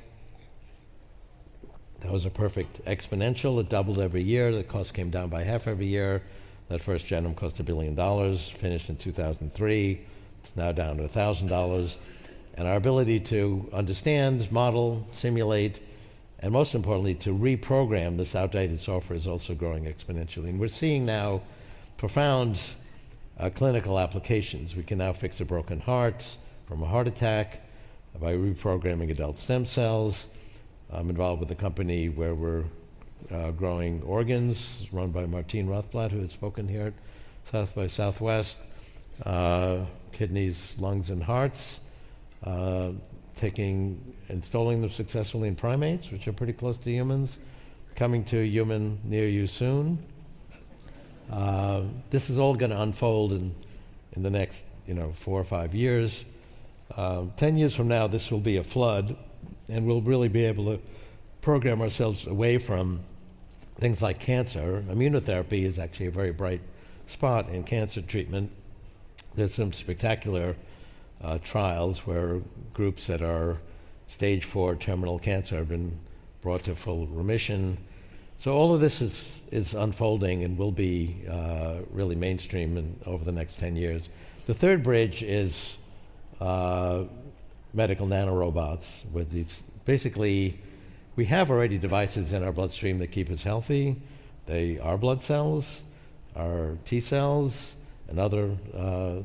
That was a perfect exponential. It doubled every year. The cost came down by half every year. That first genome cost $1 billion, finished in 2003. It's now down to $1,000. And our ability to understand, model, simulate, and most importantly, to reprogram this outdated software is also growing exponentially. And we're seeing now profound clinical applications. We can now fix a broken heart from a heart attack by reprogramming adult stem cells. I'm involved with a company where we're growing organs, run by Martine Rothblatt, who had spoken here at South by Southwest, kidneys, lungs, and hearts, installing them successfully in primates, which are pretty close to humans, coming to a human near you soon. This is all going to unfold in the next 4 or 5 years. 10 years from now, this will be a flood, and we'll really be able to program ourselves away from things like cancer. Immunotherapy is actually a very bright spot in cancer treatment. There's some spectacular trials where groups that are stage 4 terminal cancer have been brought to full remission. So all of this is unfolding and will be really mainstream over the next 10 years. The third bridge is medical nanorobots. With these, basically, we have already devices in our bloodstream that keep us healthy. They are blood cells, our T cells, and other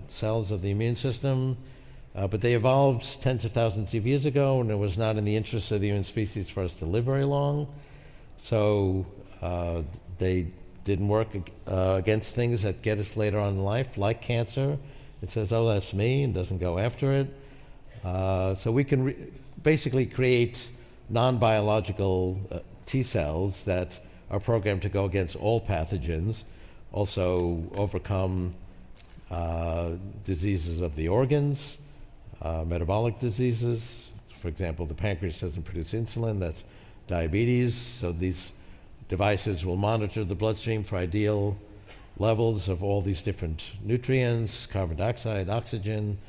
cells of the immune system. But they evolved tens of thousands of years ago, and it was not in the interest of the human species for us to live very long. So they didn't work against things that get us later on in life, like cancer. It says, oh, that's me, and doesn't go after it. So we can basically create non-biological T cells that are programmed to go against all pathogens, also overcome diseases of the organs, metabolic diseases. For example, the pancreas doesn't produce insulin, that's diabetes. So these devices will monitor the bloodstream for ideal levels of all these different nutrients, carbon dioxide, oxygen,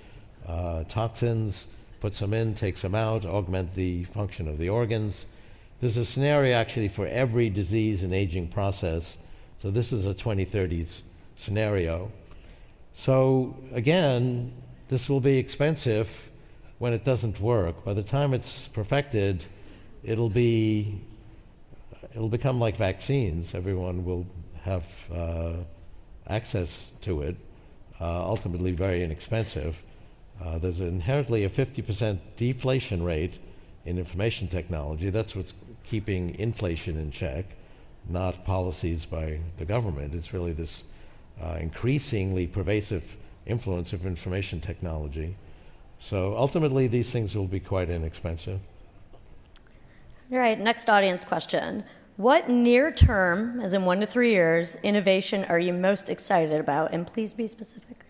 toxins, puts them in, takes them out, augment the function of the organs. There's a scenario actually for every disease and aging process. So this is a 2030s scenario. So again, this will be expensive when it doesn't work. By the time it's perfected, it'll become like vaccines. Everyone will have access to it, ultimately very inexpensive. There's inherently a 50% deflation rate in information technology. That's what's keeping inflation in check, not policies by the government. It's really this increasingly pervasive influence of information technology. So ultimately, these things will be quite inexpensive. All right, next audience question. What near-term, as in 1 to 3 years, innovation are you most excited about? And please be specific.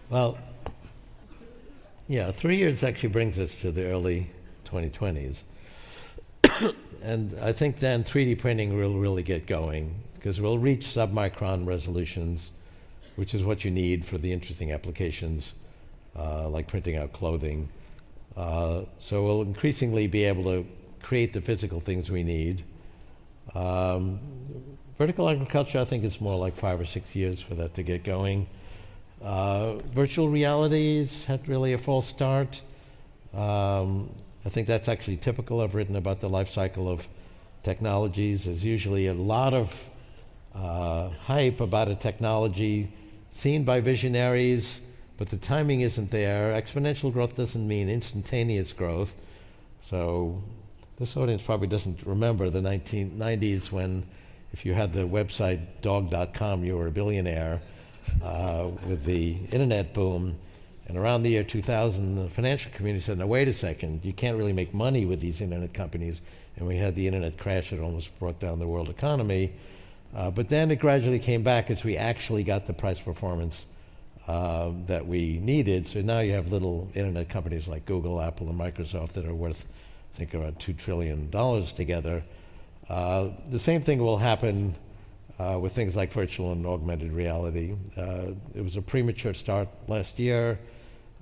Well, yeah, 3 years actually brings us to the early 2020s. And I think then 3D printing will really get going, because we'll reach submicron resolutions, which is what you need for the interesting applications, like printing out clothing. So we'll increasingly be able to create the physical things we need. Vertical agriculture, I think it's more like 5 or 6 years for that to get going. Virtual realities had really a false start. I think that's actually typical. I've written about the life cycle of technologies. There's usually a lot of hype about a technology seen by visionaries, but the timing isn't there. Exponential growth doesn't mean instantaneous growth. So this audience probably doesn't remember the 1990s when if you had the website dog.com, you were a billionaire with the internet boom. And around the year 2000, the financial community said, now wait a second, you can't really make money with these internet companies. And we had the internet crash that almost brought down the world economy. But then it gradually came back as we actually got the price performance that we needed. So now you have little internet companies like Google, Apple, and Microsoft that are worth, I think, around $2 trillion together. The same thing will happen with things like virtual and augmented reality. It was a premature start last year.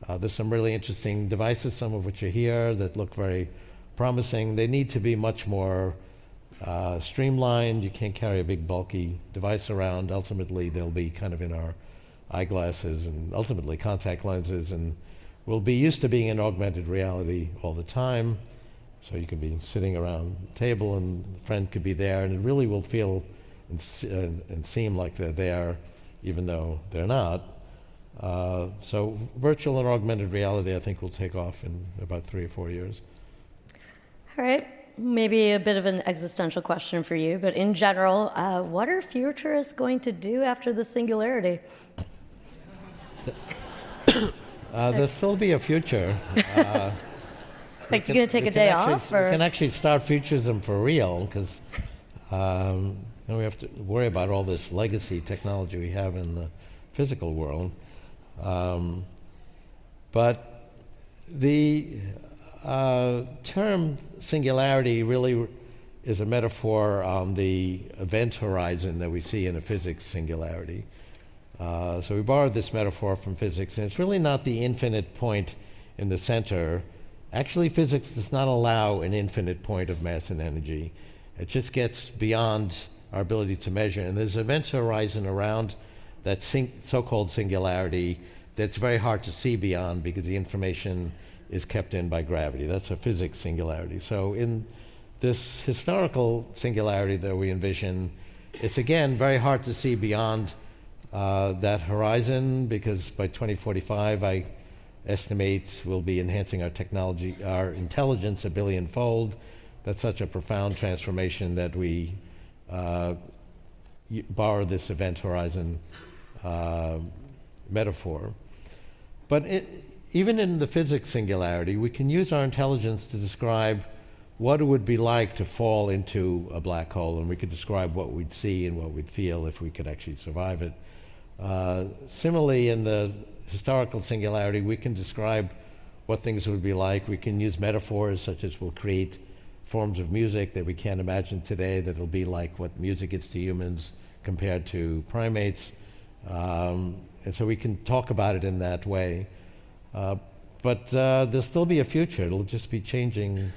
There's some really interesting devices, some of which are here, that look very promising. They need to be much more streamlined. You can't carry a big bulky device around. Ultimately, they'll be kind of in our eyeglasses and ultimately contact lenses, and we'll be used to being in augmented reality all the time. So you could be sitting around a table and a friend could be there, and it really will feel and seem like they're there, even though they're not. So virtual and augmented reality, I think, will take off in about 3 or 4 years. All right. Maybe a bit of an existential question for you, but in general, what are futurists going to do after the singularity? There'll still be a future. Like you're going to take a day off? We can actually start futurism for real, because we have to worry about all this legacy technology we have in the physical world. But the term singularity really is a metaphor on the event horizon that we see in a physics singularity. So we borrowed this metaphor from physics, and it's really not the infinite point in the center. Actually, physics does not allow an infinite point of mass and energy. It just gets beyond our ability to measure, and there's an event horizon around that so-called singularity that's very hard to see beyond because the information is kept in by gravity. That's a physics singularity. So in this historical singularity that we envision, it's again very hard to see beyond that horizon, because by 2045 I estimate we'll be enhancing our intelligence a billion-fold. That's such a profound transformation that we borrow this event horizon metaphor. But even in the physics singularity, we can use our intelligence to describe what it would be like to fall into a black hole, and we could describe what we'd see and what we'd feel if we could actually survive it. Similarly, in the historical singularity, we can describe what things would be like. We can use metaphors such as we'll create forms of music that we can't imagine today that will be like what music is to humans compared to primates. And so we can talk about it in that way. But there'll still be a future. It'll just be changing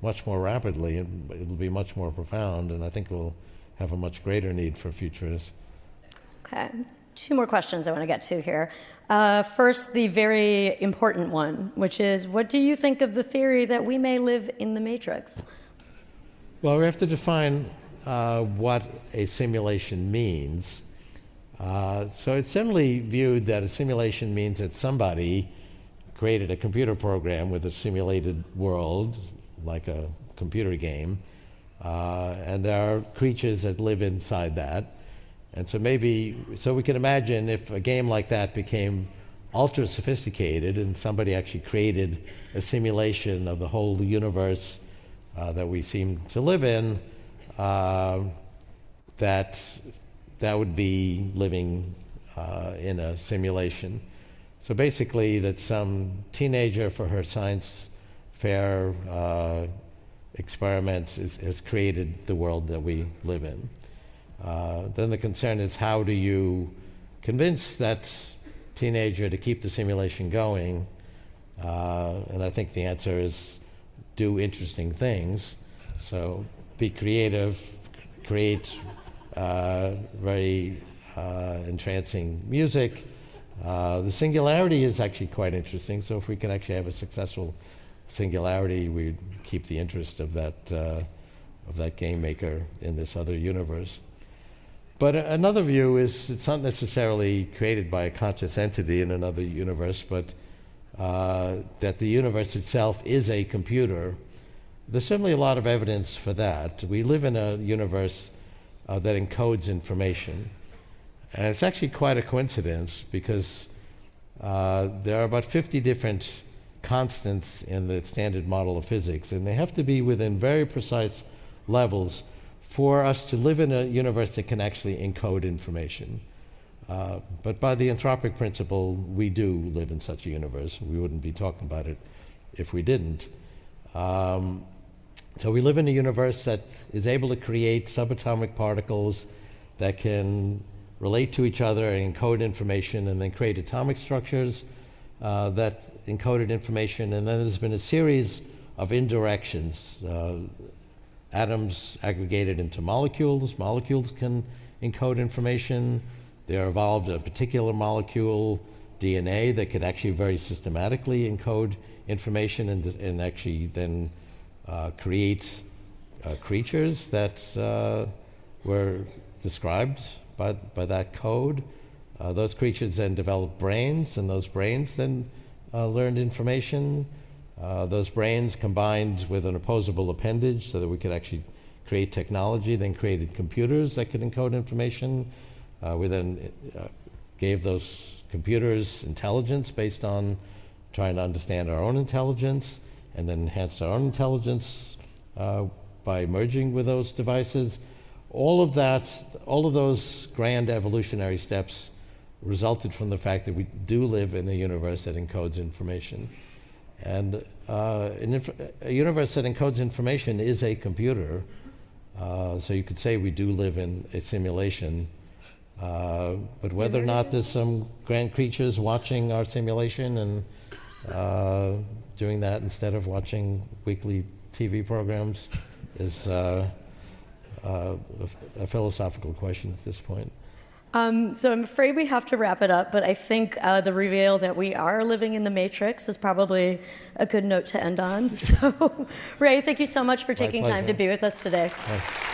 much more rapidly, and it'll be much more profound, and I think we'll have a much greater need for futurists. Okay. 2 more questions I want to get to here. First, the very important one, which is, what do you think of the theory that we may live in the Matrix? Well, we have to define what a simulation means. So it's generally viewed that a simulation means that somebody created a computer program with a simulated world, like a computer game, and there are creatures that live inside that. And so we can imagine if a game like that became ultra sophisticated and somebody actually created a simulation of the whole universe that we seem to live in, that would be living in a simulation. So basically that some teenager for her science fair experiments has created the world that we live in. Then the concern is, how do you convince that teenager to keep the simulation going? And I think the answer is do interesting things. So be creative, create very entrancing music. The singularity is actually quite interesting. So if we can actually have a successful singularity, we'd keep the interest of that game maker in this other universe. But another view is it's not necessarily created by a conscious entity in another universe, but that the universe itself is a computer. There's certainly a lot of evidence for that. We live in a universe that encodes information. And it's actually quite a coincidence, because there are about 50 different constants in the standard model of physics, and they have to be within very precise levels for us to live in a universe that can actually encode information. But by the anthropic principle, we do live in such a universe. We wouldn't be talking about it if we didn't. So we live in a universe that is able to create subatomic particles that can relate to each other and encode information, and then create atomic structures that encoded information. And then there's been a series of indirections. Atoms aggregated into molecules. Molecules can encode information. There evolved a particular molecule, DNA, that could actually very systematically encode information and actually then create creatures that were described by that code. Those creatures then developed brains, and those brains then learned information. Those brains combined with an opposable appendage so that we could actually create technology, then created computers that could encode information. We then gave those computers intelligence based on trying to understand our own intelligence, and then enhanced our own intelligence by merging with those devices. All of those grand evolutionary steps resulted from the fact that we do live in a universe that encodes information. And a universe that encodes information is a computer. So you could say we do live in a simulation. But whether or not there's some grand creatures watching our simulation and doing that instead of watching weekly TV programs is a philosophical question at this point. So I'm afraid we have to wrap it up, but I think the reveal that we are living in the Matrix is probably a good note to end on. So, Ray, thank you so much for taking time to be with us today. Thanks.